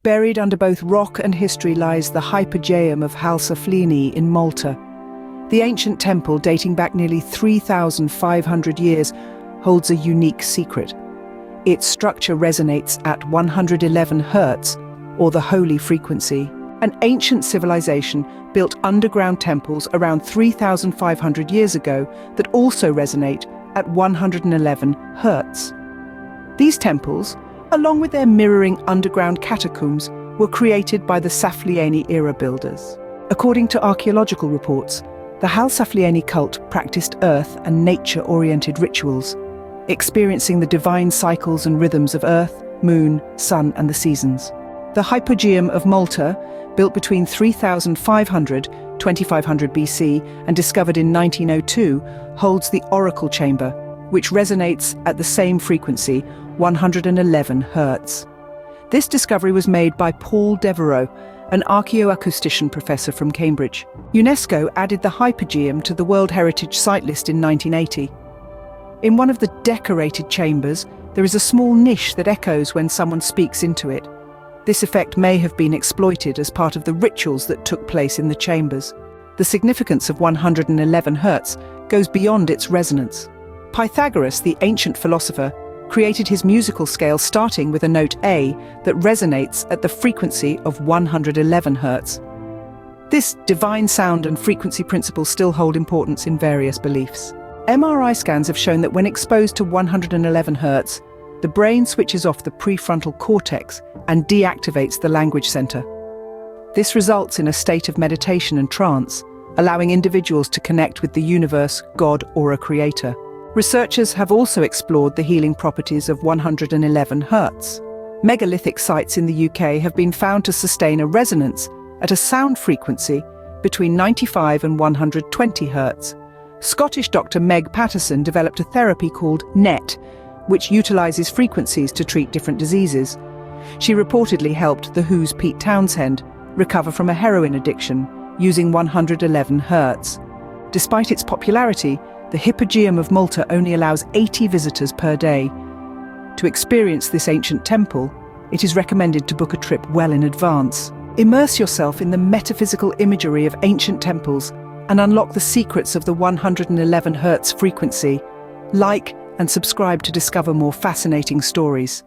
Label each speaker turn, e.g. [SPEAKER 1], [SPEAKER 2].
[SPEAKER 1] Buried under both rock and history lies the Hypogeum of Solfeggio in Malta. The ancient temple, dating back nearly 3,500 years, holds a unique secret. Its structure resonates at 111 Hz, or the holy frequency. An ancient civilization built underground temples around 3,500 years ago that also resonate at 111 Hz. These temples, along with their mirroring underground catacombs, were created by the Solfeggio-era builders. According to archaeological reports, the Solfeggio cult practiced earth and nature-oriented rituals, experiencing the divine cycles and rhythms of earth, moon, sun, and the seasons. The Hypogeum of Malta, built between 3,500–2,500 BC and discovered in 1902, holds the oracle chamber, which resonates at the same frequency, 111 Hz. This discovery was made by Paul Devereux, an archaeoacoustician professor from Cambridge. UNESCO added the Hypogeum to the World Heritage Site list in 1980. In one of the decorated chambers, there is a small niche that echoes when someone speaks into it. This effect may have been exploited as part of the rituals that took place in the chambers. The significance of 111 Hz goes beyond its resonance. Pythagoras, the ancient philosopher, created his musical scale starting with a note A that resonates at the frequency of 111 Hz. This divine sound and frequency principle still hold importance in various beliefs. MRI scans have shown that when exposed to 111 Hz, the brain switches off the prefrontal cortex and deactivates the language center. This results in a state of meditation and trance, allowing individuals to connect with the universe, God, or a creator. Researchers have also explored the healing properties of 111 Hz. Megalithic sites in the UK have been found to sustain a resonance at a sound frequency between 95 and 120 Hz. Scottish Dr. Meg Patterson developed a therapy called NET, which utilizes frequencies to treat different diseases. She reportedly helped The Who's Pete Townshend recover from a heroin addiction using 111 Hz. Despite its popularity, the Hypogeum of Malta only allows 80 visitors per day. To experience this ancient temple, it is recommended to book a trip well in advance. Immerse yourself in the metaphysical imagery of ancient temples and unlock the secrets of the 111 Hz frequency. Like and subscribe to discover more fascinating stories.